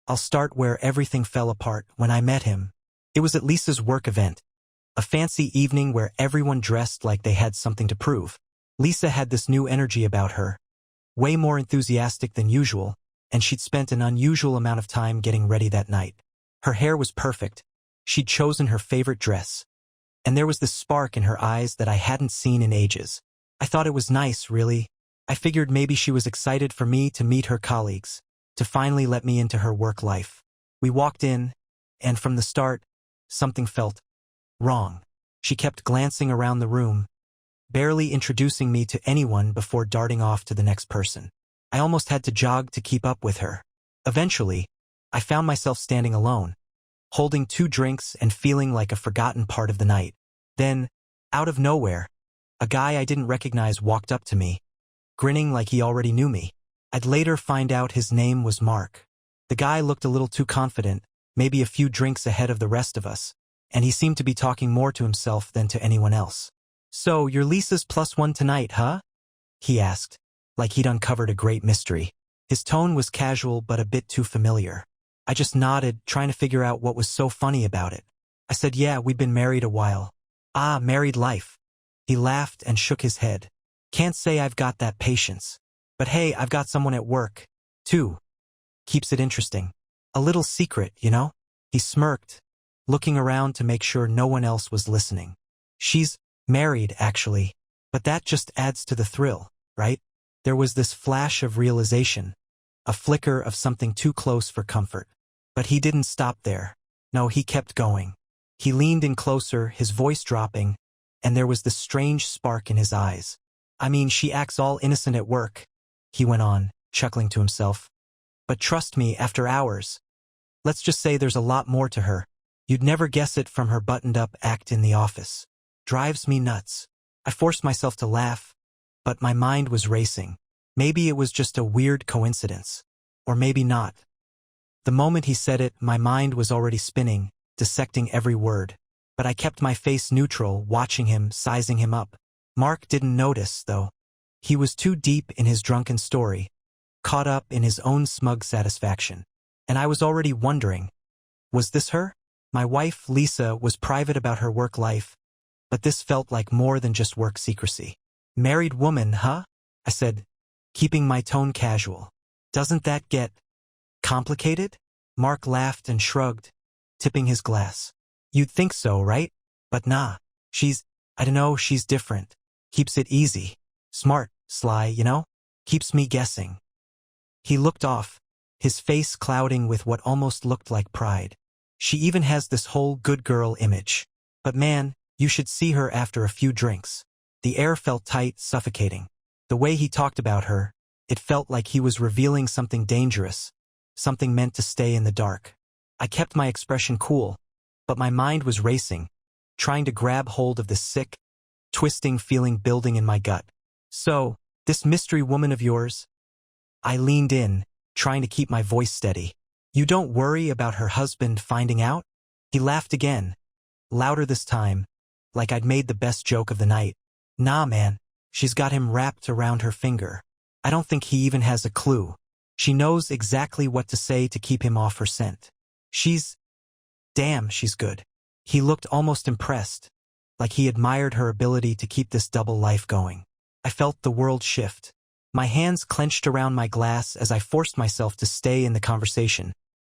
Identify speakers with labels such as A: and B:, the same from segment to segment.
A: I'll start where everything fell apart when I met him. It was at Lisa's work event. A fancy evening where everyone dressed like they had something to prove. Lisa had this new energy about her, way more enthusiastic than usual, and she'd spent an unusual amount of time getting ready that night. Her hair was perfect. She'd chosen her favorite dress. And there was this spark in her eyes that I hadn't seen in ages. I thought it was nice, really. I figured maybe she was excited for me to meet her colleagues, to finally let me into her work life. We walked in, and from the start, something felt wrong. She kept glancing around the room, barely introducing me to anyone before darting off to the next person. I almost had to jog to keep up with her. Eventually, I found myself standing alone, holding 2 drinks and feeling like a forgotten part of the night. Then, out of nowhere, a guy I didn't recognize walked up to me, grinning like he already knew me. I'd later find out his name was Mark. The guy looked a little too confident, maybe a few drinks ahead of the rest of us, and he seemed to be talking more to himself than to anyone else. "So, you're Lisa's +1 tonight, huh?" he asked, like he'd uncovered a great mystery. His tone was casual but a bit too familiar. I just nodded, trying to figure out what was so funny about it. I said, "Yeah, we'd been married a while." "Ah, married life." He laughed and shook his head. "Can't say I've got that patience. But hey, I've got someone at work, too. Keeps it interesting. A little secret, you know?" He smirked, looking around to make sure no one else was listening. "She's married, actually. But that just adds to the thrill, right?" There was this flash of realization, a flicker of something too close for comfort. But he didn't stop there. No, he kept going. He leaned in closer, his voice dropping, and there was this strange spark in his eyes. "I mean, she acts all innocent at work," he went on, chuckling to himself. "But trust me, after hours, let's just say there's a lot more to her. You'd never guess it from her buttoned-up act in the office. Drives me nuts." I forced myself to laugh, but my mind was racing. Maybe it was just a weird coincidence. Or maybe not. The moment he said it, my mind was already spinning, dissecting every word. But I kept my face neutral, watching him, sizing him up. Mark didn't notice, though. He was too deep in his drunken story, caught up in his own smug satisfaction. And I was already wondering, was this her? My wife, Lisa, was private about her work life, but this felt like more than just work secrecy. "Married woman, huh?" I said, keeping my tone casual. "Doesn't that get complicated?" Mark laughed and shrugged, tipping his glass. "You'd think so, right? But nah. I don't know, she's different. Keeps it easy. Smart, sly, you know? Keeps me guessing." He looked off, his face clouding with what almost looked like pride. "She even has this whole good girl image. But man, you should see her after a few drinks." The air felt tight, suffocating. The way he talked about her, it felt like he was revealing something dangerous, something meant to stay in the dark. I kept my expression cool, but my mind was racing, trying to grab hold of the sick, twisting feeling building in my gut. "So, this mystery woman of yours?" I leaned in, trying to keep my voice steady. "You don't worry about her husband finding out?" He laughed again, louder this time, like I'd made the best joke of the night. "Nah, man. She's got him wrapped around her finger. I don't think he even has a clue. She knows exactly what to say to keep him off her scent. Damn, she's good." He looked almost impressed, like he admired her ability to keep this double life going. I felt the world shift. My hands clenched around my glass as I forced myself to stay in the conversation,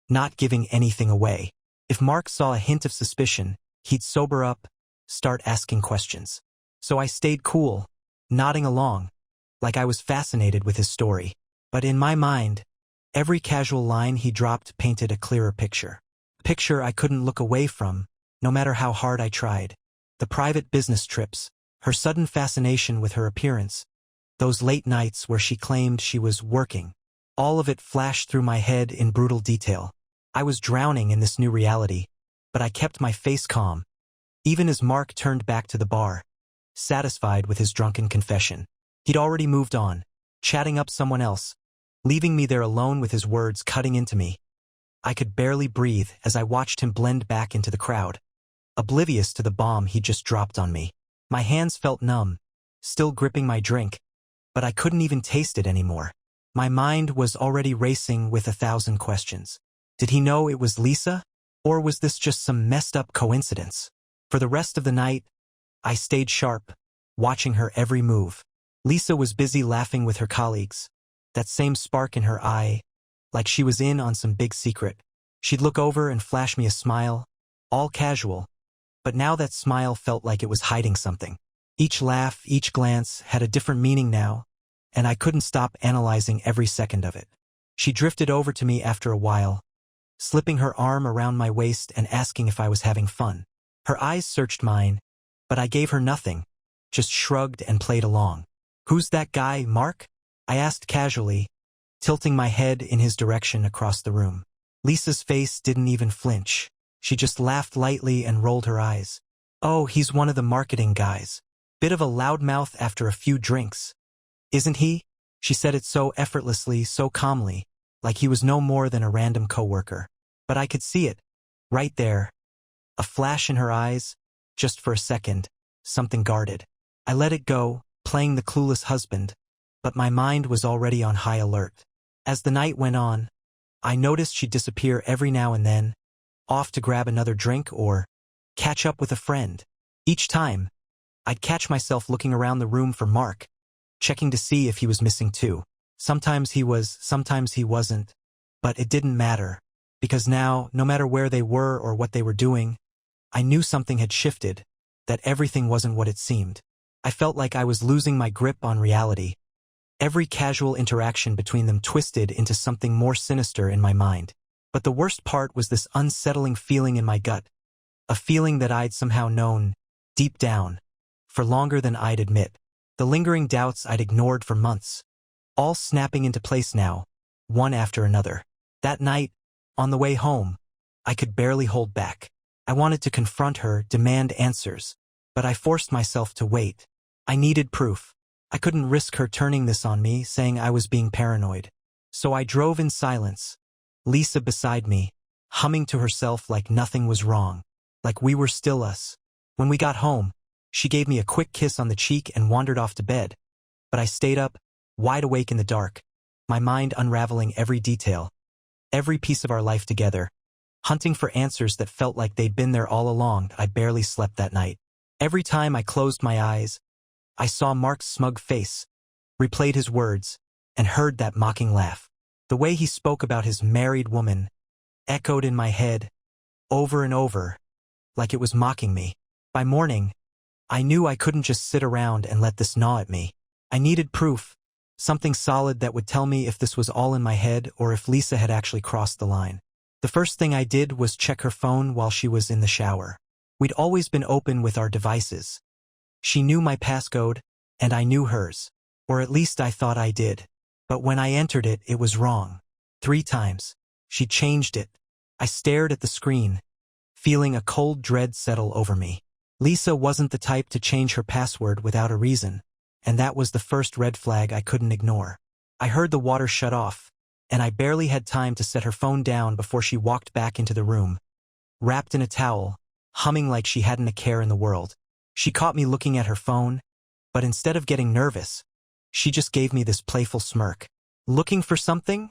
A: not giving anything away. If Mark saw a hint of suspicion, he'd sober up, start asking questions. So I stayed cool, nodding along, like I was fascinated with his story. But in my mind, every casual line he dropped painted a clearer picture. A picture I couldn't look away from, no matter how hard I tried. The private business trips, her sudden fascination with her appearance, those late nights where she claimed she was working. All of it flashed through my head in brutal detail. I was drowning in this new reality, but I kept my face calm, even as Mark turned back to the bar, satisfied with his drunken confession. He'd already moved on, chatting up someone else, leaving me there alone with his words cutting into me. I could barely breathe as I watched him blend back into the crowd, oblivious to the bomb he'd just dropped on me. My hands felt numb, still gripping my drink, but I couldn't even taste it anymore. My mind was already racing with 1,000 questions. Did he know it was Lisa? Or was this just some messed up coincidence? For the rest of the night, I stayed sharp, watching her every move. Lisa was busy laughing with her colleagues, that same spark in her eye, like she was in on some big secret. She'd look over and flash me a smile, all casual, but now that smile felt like it was hiding something. Each laugh, each glance had a different meaning now, and I couldn't stop analyzing every second of it. She drifted over to me after a while, slipping her arm around my waist and asking if I was having fun. Her eyes searched mine, but I gave her nothing, just shrugged and played along. "Who's that guy, Mark?" I asked casually, tilting my head in his direction across the room. Lisa's face didn't even flinch. She just laughed lightly and rolled her eyes. "Oh, he's one of the marketing guys. Bit of a loudmouth after a few drinks. Isn't he?" She said it so effortlessly, so calmly, like he was no more than a random coworker. But I could see it, right there. A flash in her eyes, just for a second, something guarded. I let it go, playing the clueless husband, but my mind was already on high alert. As the night went on, I noticed she'd disappear every now and then, off to grab another drink or catch up with a friend. Each time, I'd catch myself looking around the room for Mark, checking to see if he was missing too. Sometimes he was, sometimes he wasn't, but it didn't matter, because now, no matter where they were or what they were doing, I knew something had shifted, that everything wasn't what it seemed. I felt like I was losing my grip on reality. Every casual interaction between them twisted into something more sinister in my mind. But the worst part was this unsettling feeling in my gut, a feeling that I'd somehow known, deep down, for longer than I'd admit. The lingering doubts I'd ignored for months, all snapping into place now, one after another. That night, on the way home, I could barely hold back. I wanted to confront her, demand answers, but I forced myself to wait. I needed proof. I couldn't risk her turning this on me, saying I was being paranoid. So I drove in silence, Lisa beside me, humming to herself like nothing was wrong, like we were still us. When we got home, she gave me a quick kiss on the cheek and wandered off to bed, but I stayed up, wide awake in the dark, my mind unraveling every detail, every piece of our life together, hunting for answers that felt like they'd been there all along. I barely slept that night. Every time I closed my eyes, I saw Mark's smug face, replayed his words, and heard that mocking laugh. The way he spoke about his married woman echoed in my head, over and over, like it was mocking me. By morning, I knew I couldn't just sit around and let this gnaw at me. I needed proof, something solid that would tell me if this was all in my head or if Lisa had actually crossed the line. The first thing I did was check her phone while she was in the shower. We'd always been open with our devices. She knew my passcode, and I knew hers. Or at least I thought I did. But when I entered it, it was wrong. 3 times. She changed it. I stared at the screen, feeling a cold dread settle over me. Lisa wasn't the type to change her password without a reason, and that was the first red flag I couldn't ignore. I heard the water shut off, and I barely had time to set her phone down before she walked back into the room, wrapped in a towel, humming like she hadn't a care in the world. She caught me looking at her phone, but instead of getting nervous, she just gave me this playful smirk. "Looking for something?"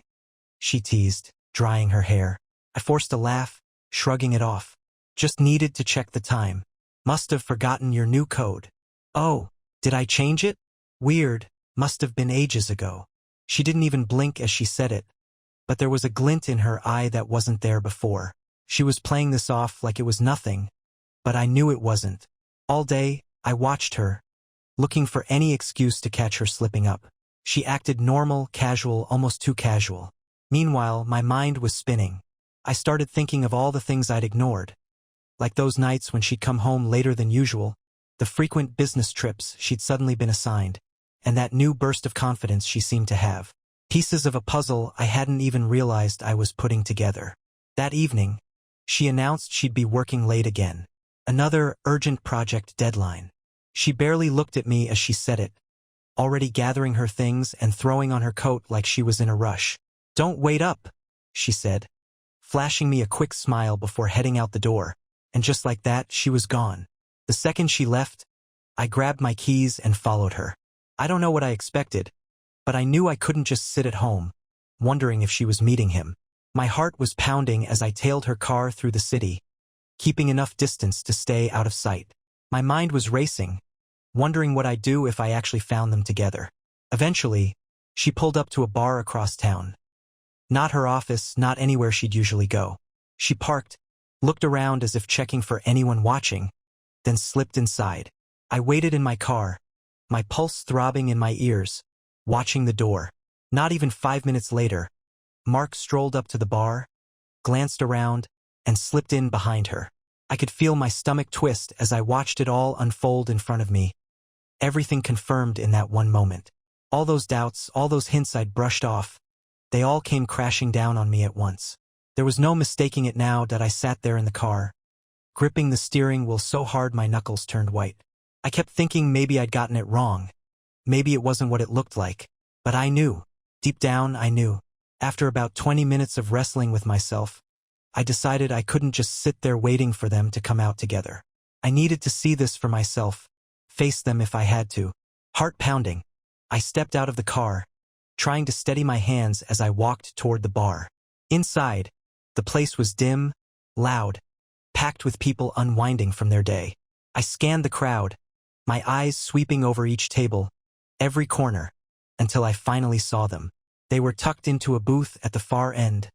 A: she teased, drying her hair. I forced a laugh, shrugging it off. "Just needed to check the time. Must have forgotten your new code." "Oh, did I change it? Weird, must have been ages ago." She didn't even blink as she said it, but there was a glint in her eye that wasn't there before. She was playing this off like it was nothing, but I knew it wasn't. All day, I watched her, looking for any excuse to catch her slipping up. She acted normal, casual, almost too casual. Meanwhile, my mind was spinning. I started thinking of all the things I'd ignored, like those nights when she'd come home later than usual, the frequent business trips she'd suddenly been assigned, and that new burst of confidence she seemed to have. Pieces of a puzzle I hadn't even realized I was putting together. That evening, she announced she'd be working late again. Another urgent project deadline. She barely looked at me as she said it, already gathering her things and throwing on her coat like she was in a rush. "Don't wait up," she said, flashing me a quick smile before heading out the door, and just like that, she was gone. The second she left, I grabbed my keys and followed her. I don't know what I expected, but I knew I couldn't just sit at home, wondering if she was meeting him. My heart was pounding as I tailed her car through the city, keeping enough distance to stay out of sight. My mind was racing, wondering what I'd do if I actually found them together. Eventually, she pulled up to a bar across town. Not her office, not anywhere she'd usually go. She parked, looked around as if checking for anyone watching, then slipped inside. I waited in my car, my pulse throbbing in my ears, watching the door. Not even 5 minutes later, Mark strolled up to the bar, glanced around, and slipped in behind her. I could feel my stomach twist as I watched it all unfold in front of me. Everything confirmed in that one moment. All those doubts, all those hints I'd brushed off, they all came crashing down on me at once. There was no mistaking it now that I sat there in the car, gripping the steering wheel so hard my knuckles turned white. I kept thinking maybe I'd gotten it wrong. Maybe it wasn't what it looked like. But I knew. Deep down, I knew. After about 20 minutes of wrestling with myself, I decided I couldn't just sit there waiting for them to come out together. I needed to see this for myself, face them if I had to. Heart pounding, I stepped out of the car, trying to steady my hands as I walked toward the bar. Inside, the place was dim, loud, packed with people unwinding from their day. I scanned the crowd, my eyes sweeping over each table, every corner, until I finally saw them. They were tucked into a booth at the far end,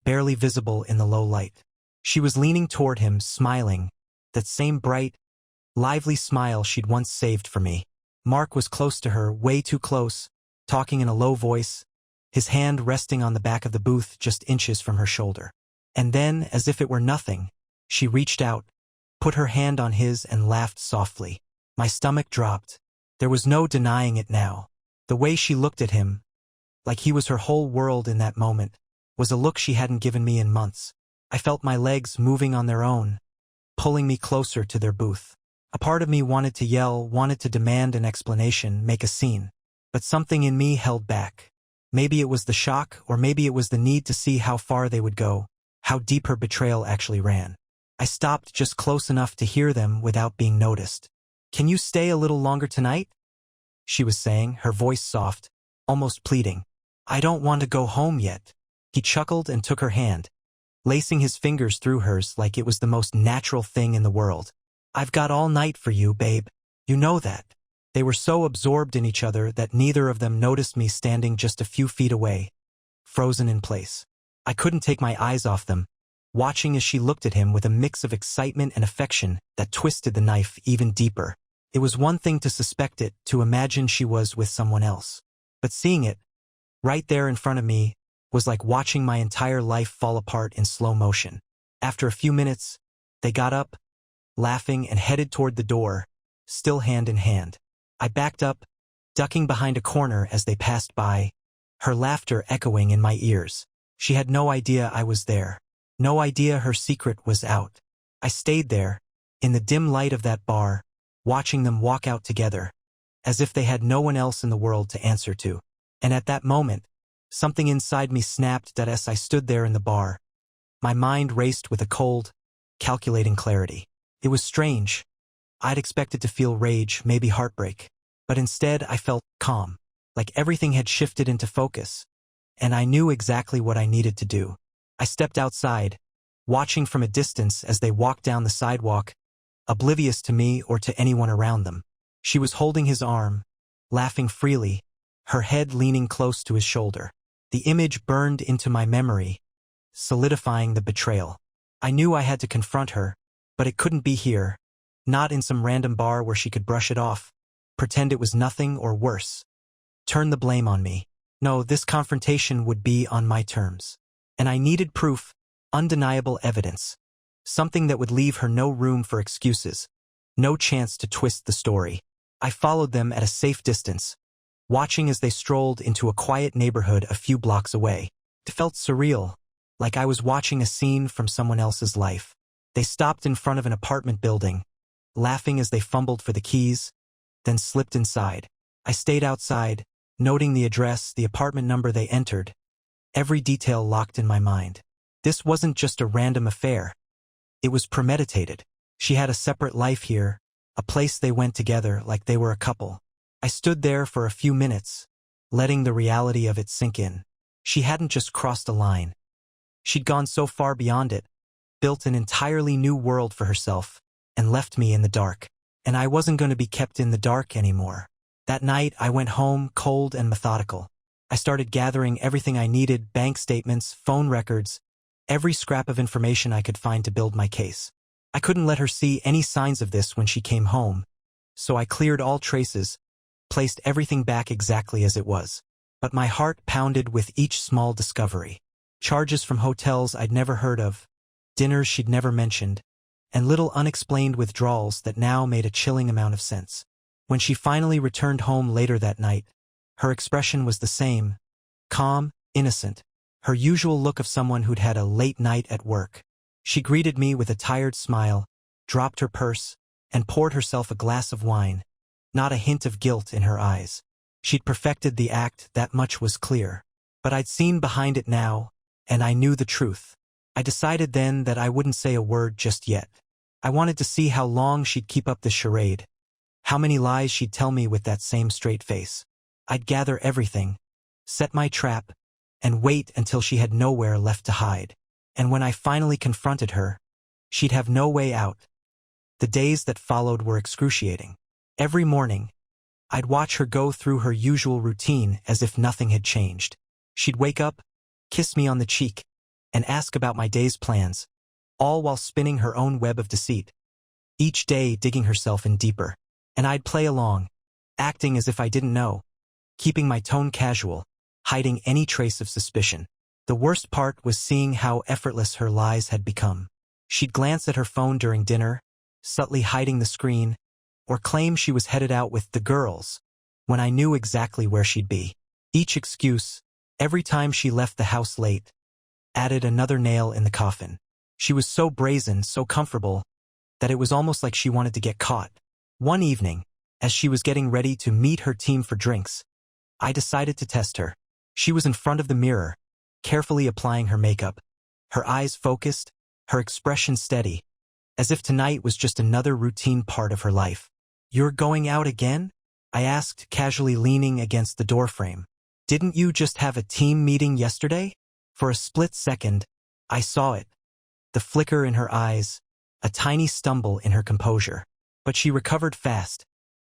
A: barely visible in the low light. She was leaning toward him, smiling, that same bright, lively smile she'd once saved for me. Mark was close to her, way too close, talking in a low voice, his hand resting on the back of the booth just inches from her shoulder. And then, as if it were nothing, she reached out, put her hand on his and laughed softly. My stomach dropped. There was no denying it now. The way she looked at him, like he was her whole world in that moment, was a look she hadn't given me in months. I felt my legs moving on their own, pulling me closer to their booth. A part of me wanted to yell, wanted to demand an explanation, make a scene. But something in me held back. Maybe it was the shock, or maybe it was the need to see how far they would go, how deep her betrayal actually ran. I stopped just close enough to hear them without being noticed. "Can you stay a little longer tonight?" she was saying, her voice soft, almost pleading. "I don't want to go home yet." He chuckled and took her hand, lacing his fingers through hers like it was the most natural thing in the world. "I've got all night for you, babe. You know that." They were so absorbed in each other that neither of them noticed me standing just a few feet away, frozen in place. I couldn't take my eyes off them, watching as she looked at him with a mix of excitement and affection that twisted the knife even deeper. It was one thing to suspect it, to imagine she was with someone else. But seeing it, right there in front of me, was like watching my entire life fall apart in slow motion. After a few minutes, they got up, laughing, and headed toward the door, still hand in hand. I backed up, ducking behind a corner as they passed by, her laughter echoing in my ears. She had no idea I was there. No idea her secret was out. I stayed there, in the dim light of that bar, watching them walk out together, as if they had no one else in the world to answer to. And at that moment, something inside me snapped that as I stood there in the bar, my mind raced with a cold, calculating clarity. It was strange. I'd expected to feel rage, maybe heartbreak. But instead, I felt calm, like everything had shifted into focus. And I knew exactly what I needed to do. I stepped outside, watching from a distance as they walked down the sidewalk, oblivious to me or to anyone around them. She was holding his arm, laughing freely, her head leaning close to his shoulder. The image burned into my memory, solidifying the betrayal. I knew I had to confront her, but it couldn't be here, not in some random bar where she could brush it off, pretend it was nothing, or worse, turn the blame on me. No, this confrontation would be on my terms. And I needed proof, undeniable evidence, something that would leave her no room for excuses, no chance to twist the story. I followed them at a safe distance, watching as they strolled into a quiet neighborhood a few blocks away. It felt surreal, like I was watching a scene from someone else's life. They stopped in front of an apartment building, laughing as they fumbled for the keys, then slipped inside. I stayed outside, noting the address, the apartment number they entered, every detail locked in my mind. This wasn't just a random affair. It was premeditated. She had a separate life here, a place they went together like they were a couple. I stood there for a few minutes, letting the reality of it sink in. She hadn't just crossed a line. She'd gone so far beyond it, built an entirely new world for herself, and left me in the dark. And I wasn't going to be kept in the dark anymore. That night, I went home cold and methodical. I started gathering everything I needed: bank statements, phone records, every scrap of information I could find to build my case. I couldn't let her see any signs of this when she came home, so I cleared all traces, placed everything back exactly as it was. But my heart pounded with each small discovery. Charges from hotels I'd never heard of, dinners she'd never mentioned, and little unexplained withdrawals that now made a chilling amount of sense. When she finally returned home later that night, her expression was the same: calm, innocent, her usual look of someone who'd had a late night at work. She greeted me with a tired smile, dropped her purse, and poured herself a glass of wine, not a hint of guilt in her eyes. She'd perfected the act, that much was clear. But I'd seen behind it now, and I knew the truth. I decided then that I wouldn't say a word just yet. I wanted to see how long she'd keep up this charade, how many lies she'd tell me with that same straight face. I'd gather everything, set my trap, and wait until she had nowhere left to hide. And when I finally confronted her, she'd have no way out. The days that followed were excruciating. Every morning, I'd watch her go through her usual routine as if nothing had changed. She'd wake up, kiss me on the cheek, and ask about my day's plans, all while spinning her own web of deceit, each day digging herself in deeper. And I'd play along, acting as if I didn't know, keeping my tone casual, hiding any trace of suspicion. The worst part was seeing how effortless her lies had become. She'd glance at her phone during dinner, subtly hiding the screen, or claim she was headed out with the girls, when I knew exactly where she'd be. Each excuse, every time she left the house late, added another nail in the coffin. She was so brazen, so comfortable, that it was almost like she wanted to get caught. One evening, as she was getting ready to meet her team for drinks, I decided to test her. She was in front of the mirror, carefully applying her makeup, her eyes focused, her expression steady, as if tonight was just another routine part of her life. "You're going out again?" I asked, casually leaning against the doorframe. "Didn't you just have a team meeting yesterday?" For a split second, I saw it, the flicker in her eyes, a tiny stumble in her composure. But she recovered fast,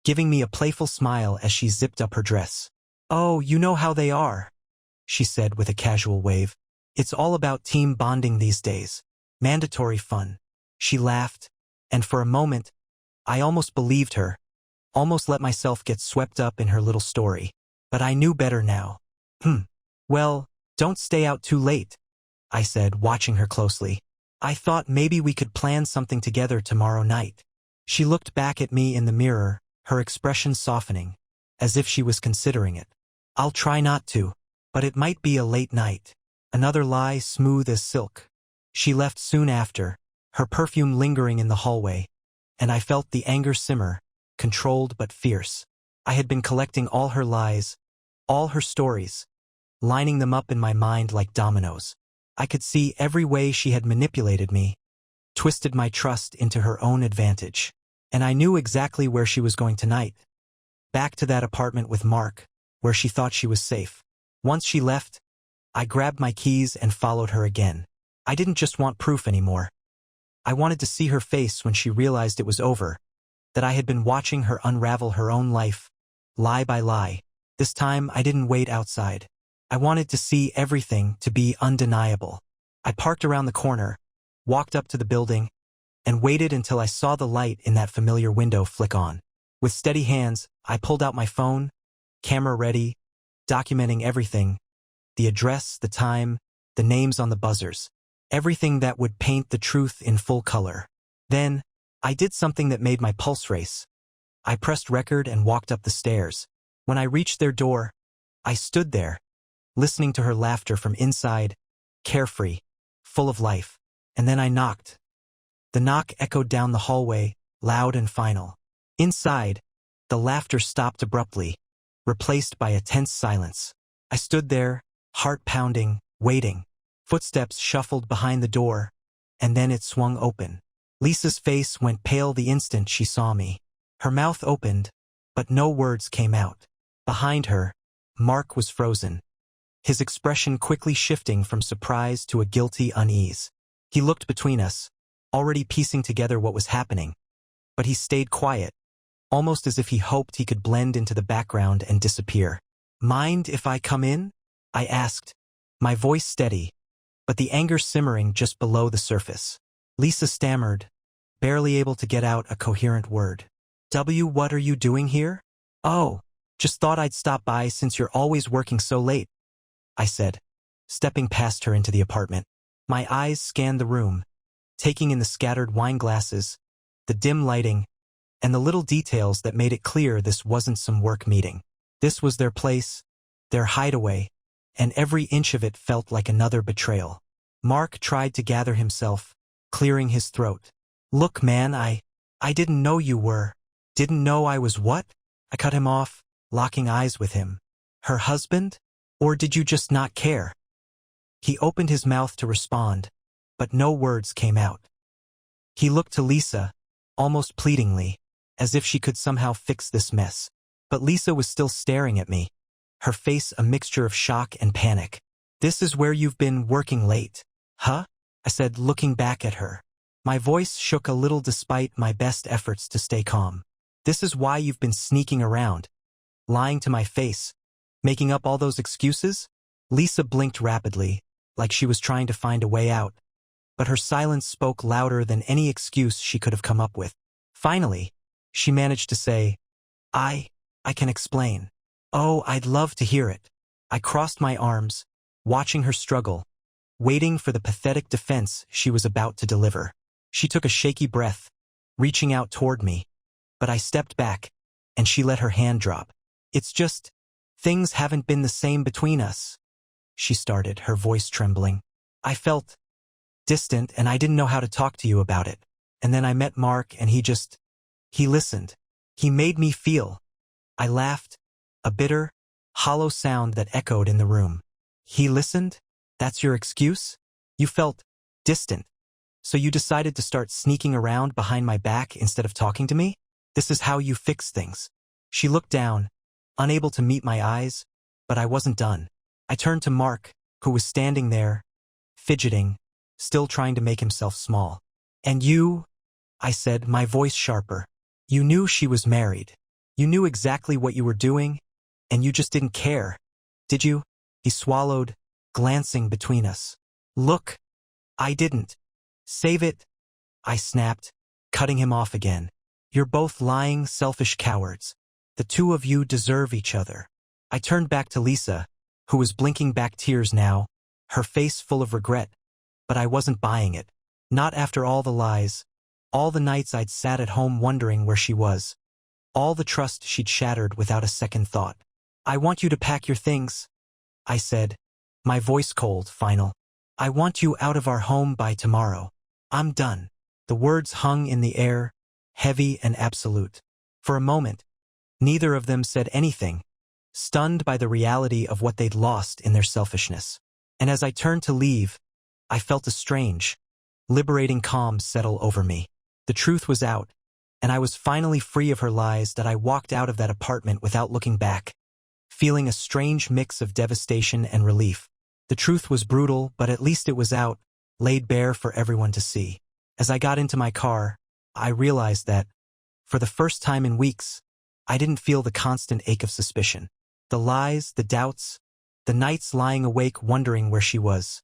A: giving me a playful smile as she zipped up her dress. "Oh, you know how they are," she said with a casual wave. "It's all about team bonding these days. Mandatory fun." She laughed, and for a moment, I almost believed her, almost let myself get swept up in her little story. But I knew better now. Well, don't stay out too late," I said, watching her closely. "I thought maybe we could plan something together tomorrow night." She looked back at me in the mirror, her expression softening, as if she was considering it. "I'll try not to, but it might be a late night." Another lie, smooth as silk. She left soon after, her perfume lingering in the hallway, and I felt the anger simmer, controlled but fierce. I had been collecting all her lies, all her stories, lining them up in my mind like dominoes. I could see every way she had manipulated me, twisted my trust into her own advantage. And I knew exactly where she was going tonight. Back to that apartment with Mark, where she thought she was safe. Once she left, I grabbed my keys and followed her again. I didn't just want proof anymore. I wanted to see her face when she realized it was over, that I had been watching her unravel her own life, lie by lie. This time I didn't wait outside. I wanted to see everything, to be undeniable. I parked around the corner, walked up to the building, and waited until I saw the light in that familiar window flick on. With steady hands, I pulled out my phone, camera ready, documenting everything: the address, the time, the names on the buzzers, everything that would paint the truth in full color. Then, I did something that made my pulse race. I pressed record and walked up the stairs. When I reached their door, I stood there, listening to her laughter from inside, carefree, full of life. And then I knocked. The knock echoed down the hallway, loud and final. Inside, the laughter stopped abruptly, replaced by a tense silence. I stood there, heart pounding, waiting. Footsteps shuffled behind the door, and then it swung open. Lisa's face went pale the instant she saw me. Her mouth opened, but no words came out. Behind her, Mark was frozen, his expression quickly shifting from surprise to a guilty unease. He looked between us, already piecing together what was happening, but he stayed quiet, almost as if he hoped he could blend into the background and disappear. "Mind if I come in?" I asked, my voice steady, but the anger simmering just below the surface. Lisa stammered, barely able to get out a coherent word. What are you doing here?" "Oh, just thought I'd stop by since you're always working so late," I said, stepping past her into the apartment. My eyes scanned the room, taking in the scattered wine glasses, the dim lighting, and the little details that made it clear this wasn't some work meeting. This was their place, their hideaway, and every inch of it felt like another betrayal. Mark tried to gather himself, clearing his throat. "Look, man, I didn't know you were." "Didn't know I was what?" I cut him off, locking eyes with him. "Her husband? Or did you just not care?" He opened his mouth to respond, but no words came out. He looked to Lisa, almost pleadingly, as if she could somehow fix this mess. But Lisa was still staring at me, her face a mixture of shock and panic. "This is where you've been working late, huh?" I said, looking back at her. My voice shook a little despite my best efforts to stay calm. "This is why you've been sneaking around, lying to my face, making up all those excuses?" Lisa blinked rapidly, like she was trying to find a way out, but her silence spoke louder than any excuse she could have come up with. Finally, she managed to say, I can explain." "Oh, I'd love to hear it." I crossed my arms, watching her struggle, waiting for the pathetic defense she was about to deliver. She took a shaky breath, reaching out toward me, but I stepped back, and she let her hand drop. "It's just, things haven't been the same between us," she started, her voice trembling. "I felt distant and I didn't know how to talk to you about it. And then I met Mark and he listened. He made me feel." I laughed, a bitter, hollow sound that echoed in the room. "He listened? That's your excuse? You felt distant, so you decided to start sneaking around behind my back instead of talking to me? This is how you fix things." She looked down, unable to meet my eyes, but I wasn't done. I turned to Mark, who was standing there, fidgeting, still trying to make himself small. "And you," I said, my voice sharper, "you knew she was married. You knew exactly what you were doing, and you just didn't care, did you?" He swallowed, glancing between us. "Look, I didn't." "Save it," I snapped, cutting him off again. "You're both lying, selfish cowards. The two of you deserve each other." I turned back to Lisa, who was blinking back tears now, her face full of regret, but I wasn't buying it. Not after all the lies, all the nights I'd sat at home wondering where she was, all the trust she'd shattered without a second thought. "I want you to pack your things," I said, my voice cold, final. "I want you out of our home by tomorrow. I'm done." The words hung in the air, heavy and absolute. For a moment, neither of them said anything, stunned by the reality of what they'd lost in their selfishness. And as I turned to leave, I felt a strange, liberating calm settle over me. The truth was out, and I was finally free of her lies. That I walked out of that apartment without looking back, feeling a strange mix of devastation and relief. The truth was brutal, but at least it was out, laid bare for everyone to see. As I got into my car, I realized that, for the first time in weeks, I didn't feel the constant ache of suspicion. The lies, the doubts, the nights lying awake wondering where she was.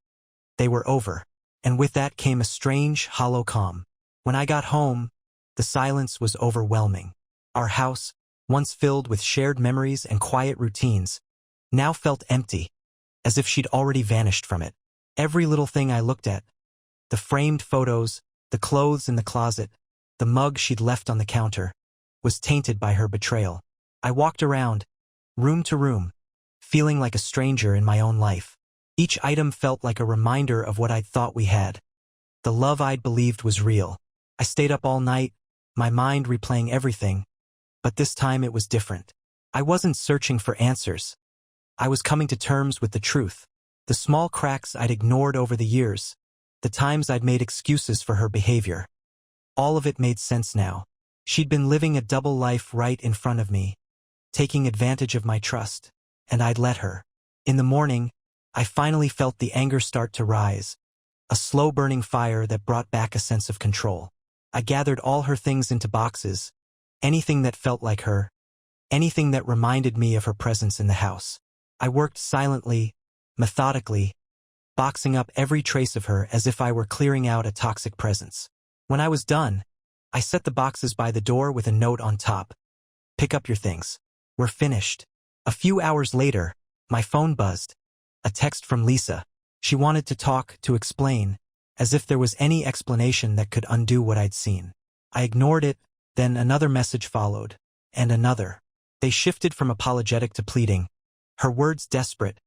A: They were over, and with that came a strange, hollow calm. When I got home, the silence was overwhelming. Our house, once filled with shared memories and quiet routines, now felt empty, as if she'd already vanished from it. Every little thing I looked at, the framed photos, the clothes in the closet, the mug she'd left on the counter, was tainted by her betrayal. I walked around, room to room, feeling like a stranger in my own life. Each item felt like a reminder of what I'd thought we had, the love I'd believed was real. I stayed up all night, my mind replaying everything, but this time it was different. I wasn't searching for answers. I was coming to terms with the truth, the small cracks I'd ignored over the years, the times I'd made excuses for her behavior. All of it made sense now. She'd been living a double life right in front of me, taking advantage of my trust, and I'd let her. In the morning, I finally felt the anger start to rise, a slow-burning fire that brought back a sense of control. I gathered all her things into boxes, anything that felt like her, anything that reminded me of her presence in the house. I worked silently, methodically, boxing up every trace of her as if I were clearing out a toxic presence. When I was done, I set the boxes by the door with a note on top. Pick up your things. We're finished. A few hours later, my phone buzzed. A text from Lisa. She wanted to talk, to explain, as if there was any explanation that could undo what I'd seen. I ignored it, then another message followed, and another. They shifted from apologetic to pleading, her words desperate,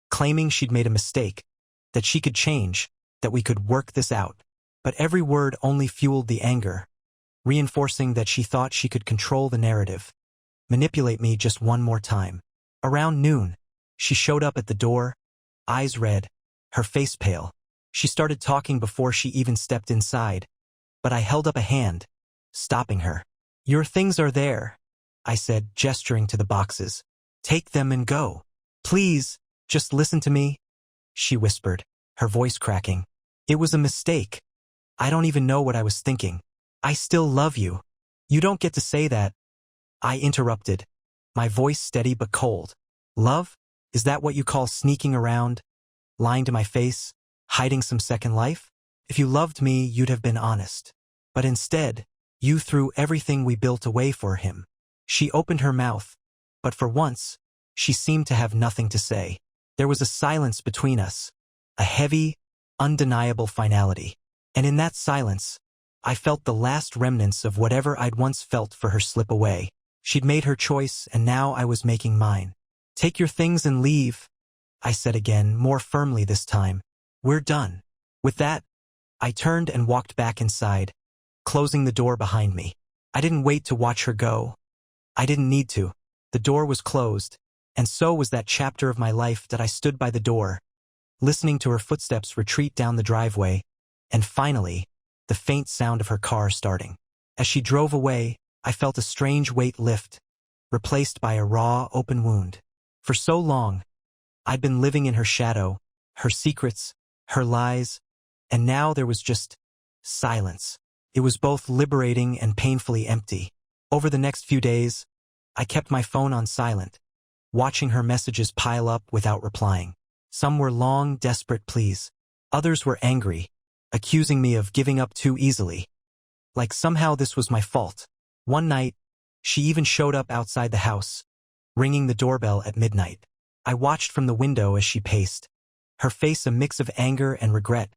A: claiming she'd made a mistake, that she could change, that we could work this out. But every word only fueled the anger, reinforcing that she thought she could control the narrative, manipulate me just one more time. Around noon, she showed up at the door, eyes red, her face pale. She started talking before she even stepped inside, but I held up a hand, stopping her. Your things are there, I said, gesturing to the boxes. Take them and go. Please, just listen to me, she whispered, her voice cracking. It was a mistake. I don't even know what I was thinking. I still love you. You don't get to say that. I interrupted, my voice steady but cold. Love? Is that what you call sneaking around, lying to my face, hiding some second life? If you loved me, you'd have been honest. But instead, you threw everything we built away for him. She opened her mouth, but for once, she seemed to have nothing to say. There was a silence between us, a heavy, undeniable finality. And in that silence, I felt the last remnants of whatever I'd once felt for her slip away. She'd made her choice, and now I was making mine. Take your things and leave, I said again, more firmly this time. We're done. With that, I turned and walked back inside, closing the door behind me. I didn't wait to watch her go. I didn't need to. The door was closed, and so was that chapter of my life that I stood by the door, listening to her footsteps retreat down the driveway, and finally, the faint sound of her car starting. As she drove away, I felt a strange weight lift, replaced by a raw, open wound. For so long, I'd been living in her shadow, her secrets, her lies, and now there was just silence. It was both liberating and painfully empty. Over the next few days, I kept my phone on silent, watching her messages pile up without replying. Some were long, desperate pleas. Others were angry, accusing me of giving up too easily. Like somehow this was my fault. One night, she even showed up outside the house, ringing the doorbell at midnight. I watched from the window as she paced, her face a mix of anger and regret,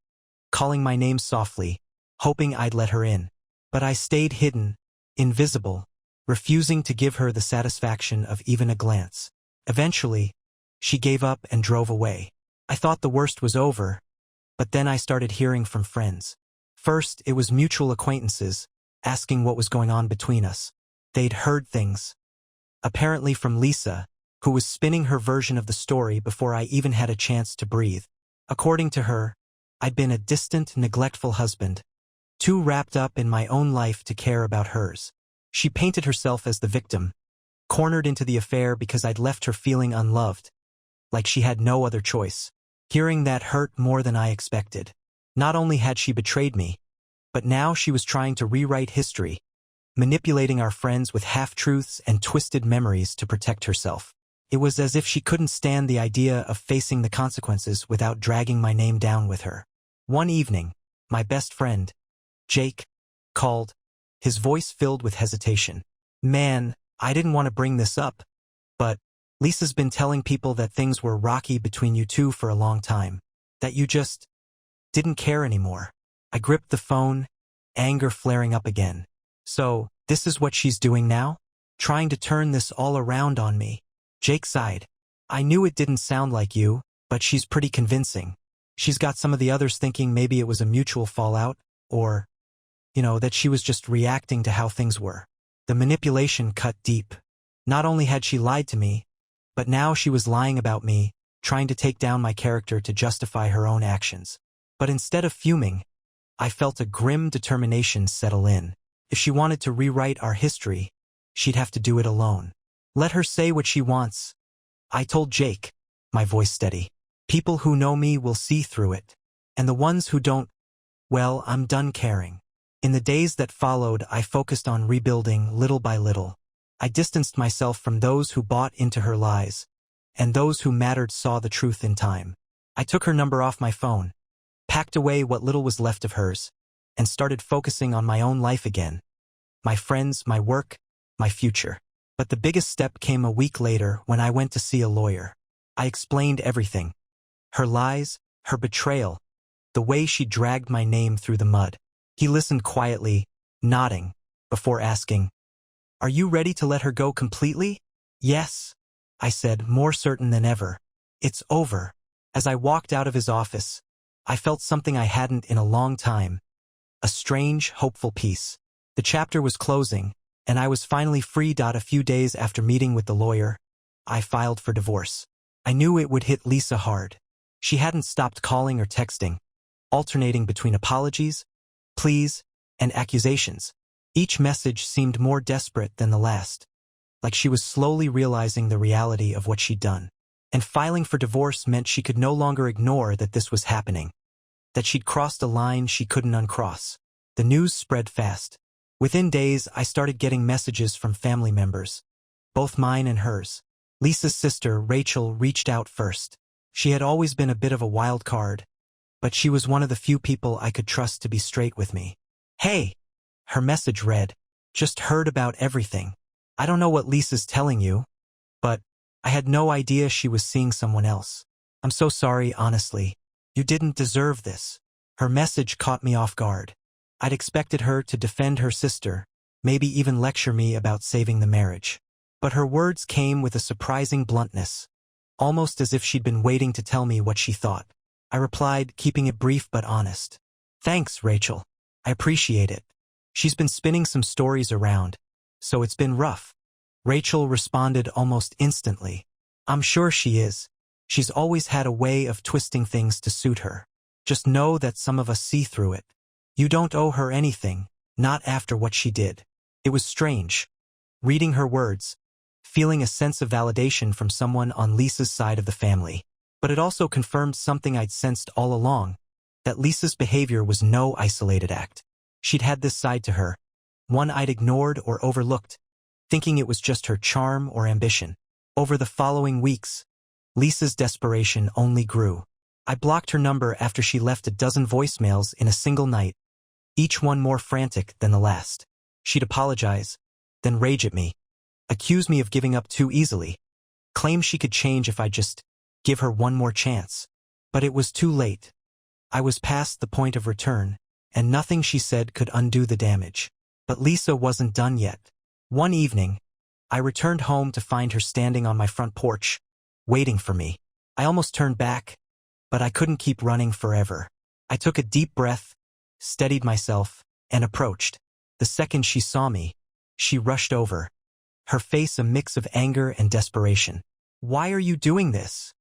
A: calling my name softly, hoping I'd let her in. But I stayed hidden, invisible, refusing to give her the satisfaction of even a glance. Eventually, she gave up and drove away. I thought the worst was over, but then I started hearing from friends. First, it was mutual acquaintances, asking what was going on between us. They'd heard things, apparently from Lisa, who was spinning her version of the story before I even had a chance to breathe. According to her, I'd been a distant, neglectful husband, too wrapped up in my own life to care about hers. She painted herself as the victim, cornered into the affair because I'd left her feeling unloved, like she had no other choice. Hearing that hurt more than I expected. Not only had she betrayed me, but now she was trying to rewrite history, manipulating our friends with half-truths and twisted memories to protect herself. It was as if she couldn't stand the idea of facing the consequences without dragging my name down with her. One evening, my best friend, Jake, called, his voice filled with hesitation. Man, I didn't want to bring this up, but Lisa's been telling people that things were rocky between you two for a long time, that you just didn't care anymore. I gripped the phone, anger flaring up again. So, this is what she's doing now? Trying to turn this all around on me. Jake sighed. I knew it didn't sound like you, but she's pretty convincing. She's got some of the others thinking maybe it was a mutual fallout, or, that she was just reacting to how things were. The manipulation cut deep. Not only had she lied to me, but now she was lying about me, trying to take down my character to justify her own actions. But instead of fuming, I felt a grim determination settle in. If she wanted to rewrite our history, she'd have to do it alone. Let her say what she wants, I told Jake, my voice steady. People who know me will see through it. And the ones who don't, well, I'm done caring. In the days that followed, I focused on rebuilding little by little. I distanced myself from those who bought into her lies, and those who mattered saw the truth in time. I took her number off my phone, packed away what little was left of hers, and started focusing on my own life again. My friends, my work, my future. But the biggest step came a week later when I went to see a lawyer. I explained everything. Her lies, her betrayal, the way she dragged my name through the mud. He listened quietly, nodding, before asking, "Are you ready to let her go completely?" "Yes," I said, more certain than ever. "It's over." As I walked out of his office, I felt something I hadn't in a long time. A strange, hopeful peace. The chapter was closing, and I was finally free. A few days after meeting with the lawyer, I filed for divorce. I knew it would hit Lisa hard. She hadn't stopped calling or texting, alternating between apologies, pleas, and accusations. Each message seemed more desperate than the last, like she was slowly realizing the reality of what she'd done. And filing for divorce meant she could no longer ignore that this was happening, that she'd crossed a line she couldn't uncross. The news spread fast. Within days, I started getting messages from family members, both mine and hers. Lisa's sister, Rachel, reached out first. She had always been a bit of a wild card, but she was one of the few people I could trust to be straight with me. "Hey," her message read, "just heard about everything. I don't know what Lisa's telling you, but I had no idea she was seeing someone else. I'm so sorry, honestly. You didn't deserve this." Her message caught me off guard. I'd expected her to defend her sister, maybe even lecture me about saving the marriage. But her words came with a surprising bluntness, almost as if she'd been waiting to tell me what she thought. I replied, keeping it brief but honest. "Thanks, Rachel. I appreciate it. She's been spinning some stories around, so it's been rough." Rachel responded almost instantly. "I'm sure she is. She's always had a way of twisting things to suit her. Just know that some of us see through it. You don't owe her anything, not after what she did." It was strange, reading her words, feeling a sense of validation from someone on Lisa's side of the family. But it also confirmed something I'd sensed all along, that Lisa's behavior was no isolated act. She'd had this side to her, one I'd ignored or overlooked, thinking it was just her charm or ambition. Over the following weeks, Lisa's desperation only grew. I blocked her number after she left a dozen voicemails in a single night, each one more frantic than the last. She'd apologize, then rage at me, accuse me of giving up too easily, claim she could change if I just give her one more chance. But it was too late. I was past the point of return, and nothing she said could undo the damage. But Lisa wasn't done yet. One evening, I returned home to find her standing on my front porch, waiting for me. I almost turned back, but I couldn't keep running forever. I took a deep breath, steadied myself, and approached. The second she saw me, she rushed over, her face a mix of anger and desperation. "Why are you doing this?"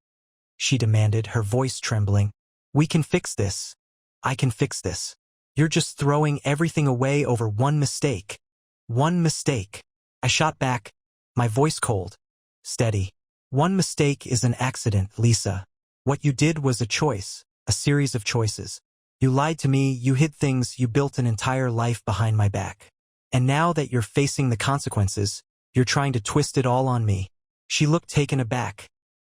A: she demanded, her voice trembling. "We can fix this. I can fix this. You're just throwing everything away over one mistake." "One mistake." I shot back, my voice cold, steady. "One mistake is an accident, Lisa. What you did was a choice, a series of choices. You lied to me, you hid things, you built an entire life behind my back. And now that you're facing the consequences, you're trying to twist it all on me." She looked taken aback,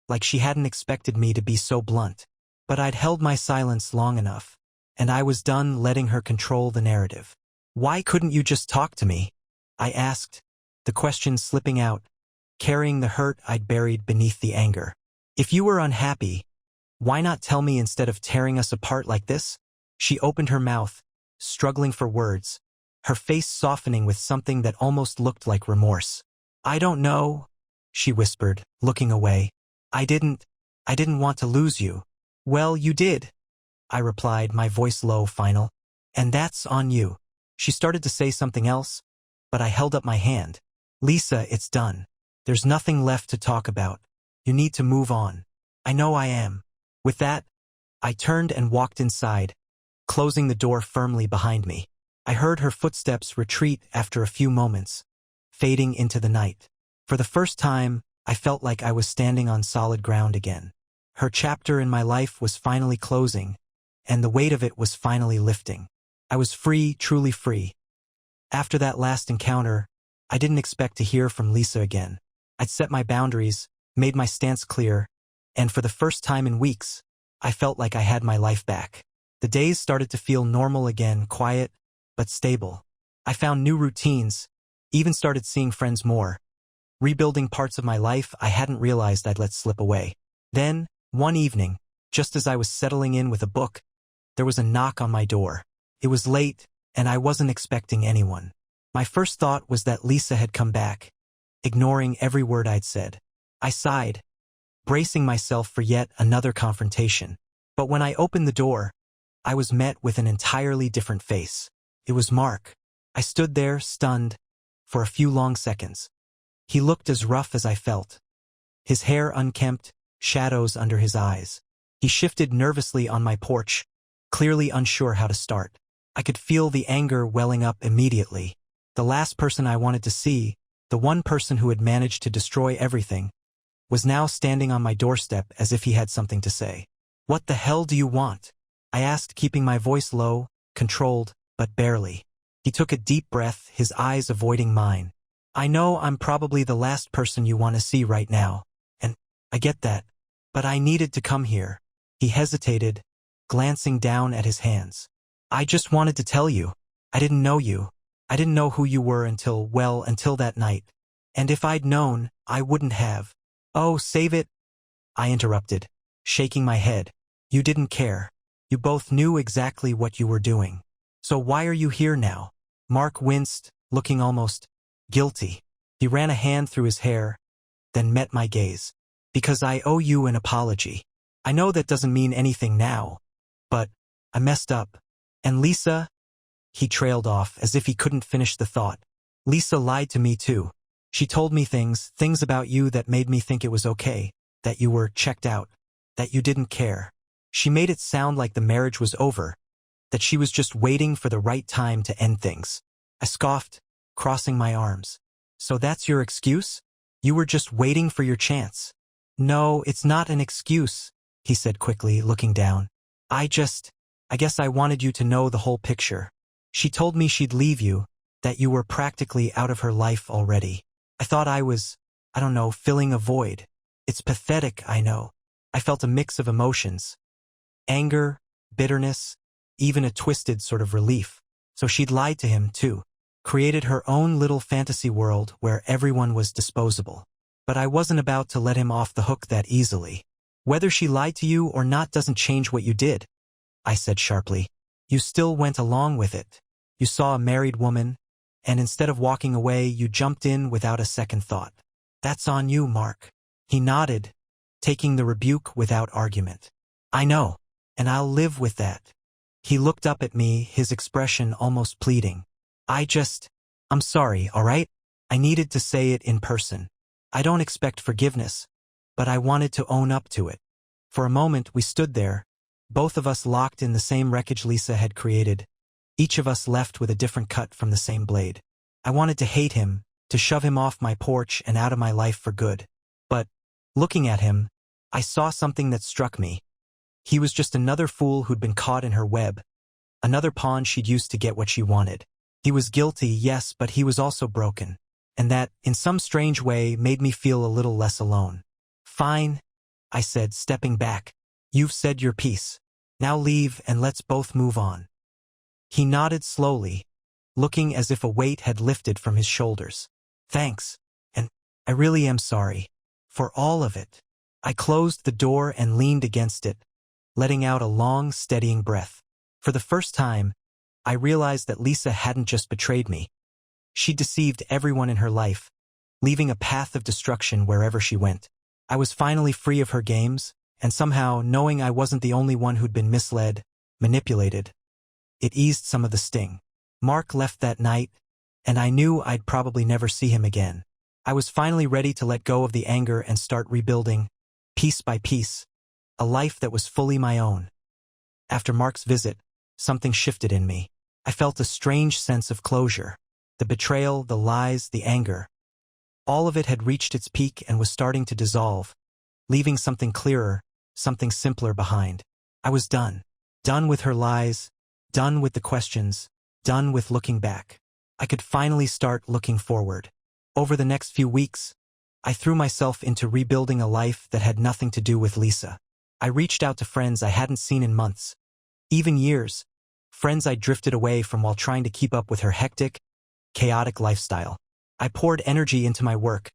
A: like she hadn't expected me to be so blunt. But I'd held my silence long enough, and I was done letting her control the narrative. "Why couldn't you just talk to me?" I asked, the question slipping out, carrying the hurt I'd buried beneath the anger. "If you were unhappy, why not tell me instead of tearing us apart like this?" She opened her mouth, struggling for words, her face softening with something that almost looked like remorse. "I don't know," she whispered, looking away. I didn't want to lose you." "Well, you did," I replied, my voice low, final. "And that's on you." She started to say something else, but I held up my hand. "Lisa, it's done. There's nothing left to talk about. You need to move on." "I know I am." With that, I turned and walked inside, closing the door firmly behind me. I heard her footsteps retreat after a few moments, fading into the night. For the first time, I felt like I was standing on solid ground again. Her chapter in my life was finally closing, and the weight of it was finally lifting. I was free, truly free. After that last encounter, I didn't expect to hear from Lisa again. I'd set my boundaries, made my stance clear, and for the first time in weeks, I felt like I had my life back. The days started to feel normal again, quiet, but stable. I found new routines, even started seeing friends more, rebuilding parts of my life I hadn't realized I'd let slip away. Then, one evening, just as I was settling in with a book, there was a knock on my door. It was late, and I wasn't expecting anyone. My first thought was that Lisa had come back, ignoring every word I'd said. I sighed, bracing myself for yet another confrontation. But when I opened the door, I was met with an entirely different face. It was Mark. I stood there, stunned, for a few long seconds. He looked as rough as I felt. His hair unkempt, shadows under his eyes. He shifted nervously on my porch, clearly unsure how to start. I could feel the anger welling up immediately. The last person I wanted to see, the one person who had managed to destroy everything, was now standing on my doorstep as if he had something to say. "What the hell do you want?" I asked, keeping my voice low, controlled, but barely. He took a deep breath, his eyes avoiding mine. "I know I'm probably the last person you want to see right now, and I get that, but I needed to come here." He hesitated, glancing down at his hands. "I just wanted to tell you. I didn't know you. I didn't know who you were until that night. And if I'd known, I wouldn't have." "Oh, save it," I interrupted, shaking my head. "You didn't care. You both knew exactly what you were doing. So why are you here now?" Mark winced, looking almost guilty. He ran a hand through his hair, then met my gaze. "Because I owe you an apology. I know that doesn't mean anything now, but I messed up. And Lisa," he trailed off as if he couldn't finish the thought. "Lisa lied to me too. She told me things about you that made me think it was okay, that you were checked out, that you didn't care. She made it sound like the marriage was over, that she was just waiting for the right time to end things." I scoffed, crossing my arms. "So that's your excuse? You were just waiting for your chance?" "No, it's not an excuse," he said quickly, looking down. I guess I wanted you to know the whole picture. She told me she'd leave you, that you were practically out of her life already. I thought I was, filling a void. It's pathetic, I know." I felt a mix of emotions. Anger, bitterness, even a twisted sort of relief. So she'd lied to him, too. Created her own little fantasy world where everyone was disposable. But I wasn't about to let him off the hook that easily. "Whether she lied to you or not doesn't change what you did," I said sharply. "You still went along with it. You saw a married woman, and instead of walking away, you jumped in without a second thought. That's on you, Mark." He nodded, taking the rebuke without argument. "I know, and I'll live with that." He looked up at me, his expression almost pleading. "I'm sorry, all right? I needed to say it in person. I don't expect forgiveness, but I wanted to own up to it." For a moment we stood there, both of us locked in the same wreckage Lisa had created, each of us left with a different cut from the same blade. I wanted to hate him, to shove him off my porch and out of my life for good. But, looking at him, I saw something that struck me. He was just another fool who'd been caught in her web, another pawn she'd used to get what she wanted. He was guilty, yes, but he was also broken, and that, in some strange way, made me feel a little less alone. "Fine," I said, stepping back. "You've said your piece. Now leave and let's both move on." He nodded slowly, looking as if a weight had lifted from his shoulders. "Thanks, and I really am sorry. For all of it." I closed the door and leaned against it, letting out a long, steadying breath. For the first time, I realized that Lisa hadn't just betrayed me. She deceived everyone in her life, leaving a path of destruction wherever she went. I was finally free of her games, and somehow, knowing I wasn't the only one who'd been misled, manipulated, it eased some of the sting. Mark left that night, and I knew I'd probably never see him again. I was finally ready to let go of the anger and start rebuilding, piece by piece, a life that was fully my own. After Mark's visit, something shifted in me. I felt a strange sense of closure. The betrayal, the lies, the anger. All of it had reached its peak and was starting to dissolve, leaving something clearer, something simpler behind. I was done. Done with her lies, done with the questions, done with looking back. I could finally start looking forward. Over the next few weeks, I threw myself into rebuilding a life that had nothing to do with Lisa. I reached out to friends I hadn't seen in months, even years, friends I drifted away from while trying to keep up with her hectic, chaotic lifestyle. I poured energy into my work,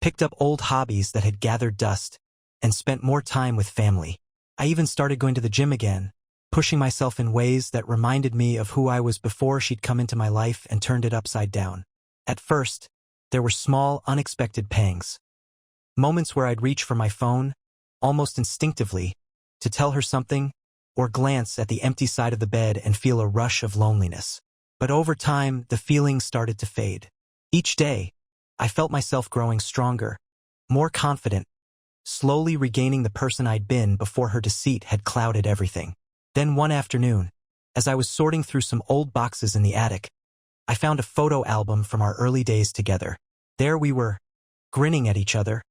A: picked up old hobbies that had gathered dust, and spent more time with family. I even started going to the gym again, pushing myself in ways that reminded me of who I was before she'd come into my life and turned it upside down. At first, there were small, unexpected pangs. Moments where I'd reach for my phone, almost instinctively, to tell her something, or glance at the empty side of the bed and feel a rush of loneliness. But over time, the feelings started to fade. Each day, I felt myself growing stronger, more confident, slowly regaining the person I'd been before her deceit had clouded everything. Then one afternoon, as I was sorting through some old boxes in the attic, I found a photo album from our early days together. There we were, grinning at each other,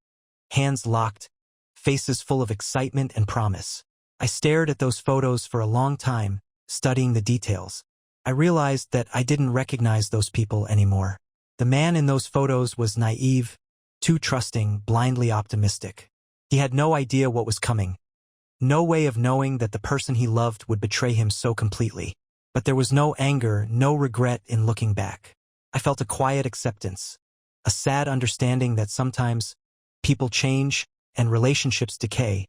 A: hands locked, faces full of excitement and promise. I stared at those photos for a long time, studying the details. I realized that I didn't recognize those people anymore. The man in those photos was naive, too trusting, blindly optimistic. He had no idea what was coming, no way of knowing that the person he loved would betray him so completely. But there was no anger, no regret in looking back. I felt a quiet acceptance, a sad understanding that sometimes people change and relationships decay,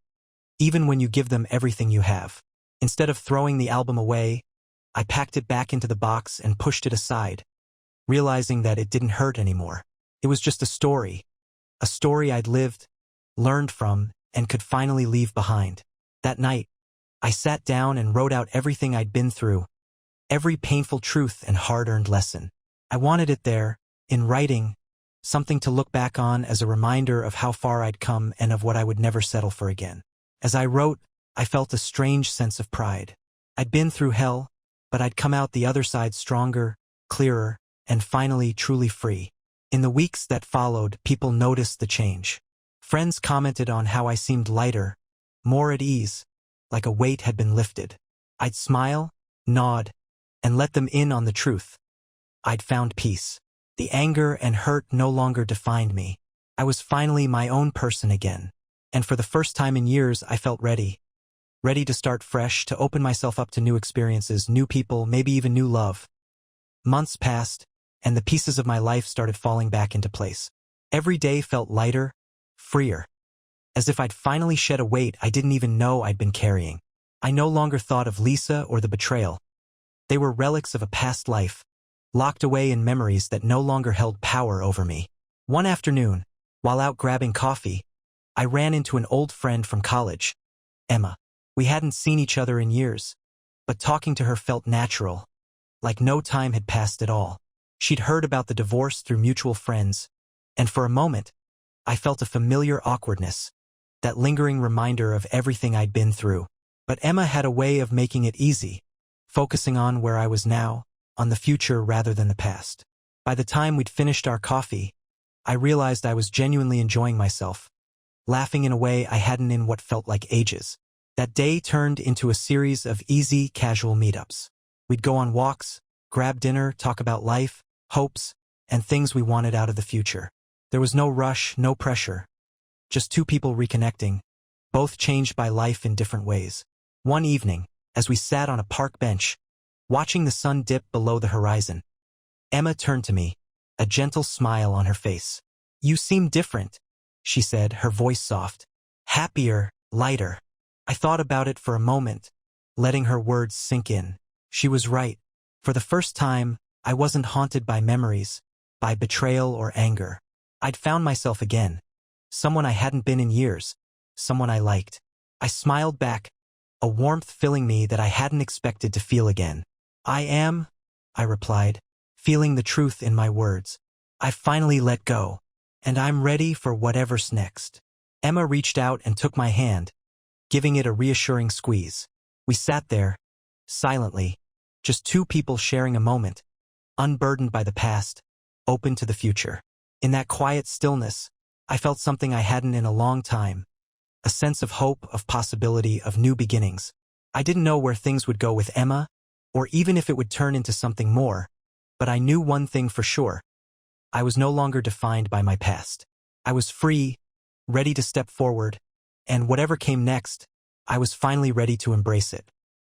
A: even when you give them everything you have. Instead of throwing the album away, I packed it back into the box and pushed it aside, realizing that it didn't hurt anymore. It was just a story I'd lived, learned from, and could finally leave behind. That night, I sat down and wrote out everything I'd been through, every painful truth and hard-earned lesson. I wanted it there, in writing, something to look back on as a reminder of how far I'd come and of what I would never settle for again. As I wrote, I felt a strange sense of pride. I'd been through hell, but I'd come out the other side stronger, clearer, and finally truly free. In the weeks that followed, people noticed the change. Friends commented on how I seemed lighter, more at ease, like a weight had been lifted. I'd smile, nod, and let them in on the truth. I'd found peace. The anger and hurt no longer defined me. I was finally my own person again. And for the first time in years, I felt ready. Ready to start fresh, to open myself up to new experiences, new people, maybe even new love. Months passed, and the pieces of my life started falling back into place. Every day felt lighter, freer, as if I'd finally shed a weight I didn't even know I'd been carrying. I no longer thought of Lisa or the betrayal. They were relics of a past life, locked away in memories that no longer held power over me. One afternoon, while out grabbing coffee, I ran into an old friend from college, Emma. We hadn't seen each other in years, but talking to her felt natural, like no time had passed at all. She'd heard about the divorce through mutual friends, and for a moment, I felt a familiar awkwardness, that lingering reminder of everything I'd been through. But Emma had a way of making it easy, focusing on where I was now, on the future rather than the past. By the time we'd finished our coffee, I realized I was genuinely enjoying myself, laughing in a way I hadn't in what felt like ages. That day turned into a series of easy, casual meetups. We'd go on walks, grab dinner, talk about life, hopes, and things we wanted out of the future. There was no rush, no pressure. Just two people reconnecting, both changed by life in different ways. One evening, as we sat on a park bench, watching the sun dip below the horizon, Emma turned to me, a gentle smile on her face. "You seem different," she said, her voice soft. "Happier, lighter." I thought about it for a moment, letting her words sink in. She was right. For the first time, I wasn't haunted by memories, by betrayal or anger. I'd found myself again. Someone I hadn't been in years. Someone I liked. I smiled back, a warmth filling me that I hadn't expected to feel again. "I am," I replied, feeling the truth in my words. "I finally let go, and I'm ready for whatever's next." Emma reached out and took my hand, giving it a reassuring squeeze. We sat there, silently, just two people sharing a moment, unburdened by the past, open to the future. In that quiet stillness, I felt something I hadn't in a long time, A sense of hope, of possibility, of new beginnings. I didn't know where things would go with Emma, or even if it would turn into something more, but I knew one thing for sure. I was no longer defined by my past. I was free, ready to step forward, and whatever came next, I was finally ready to embrace it.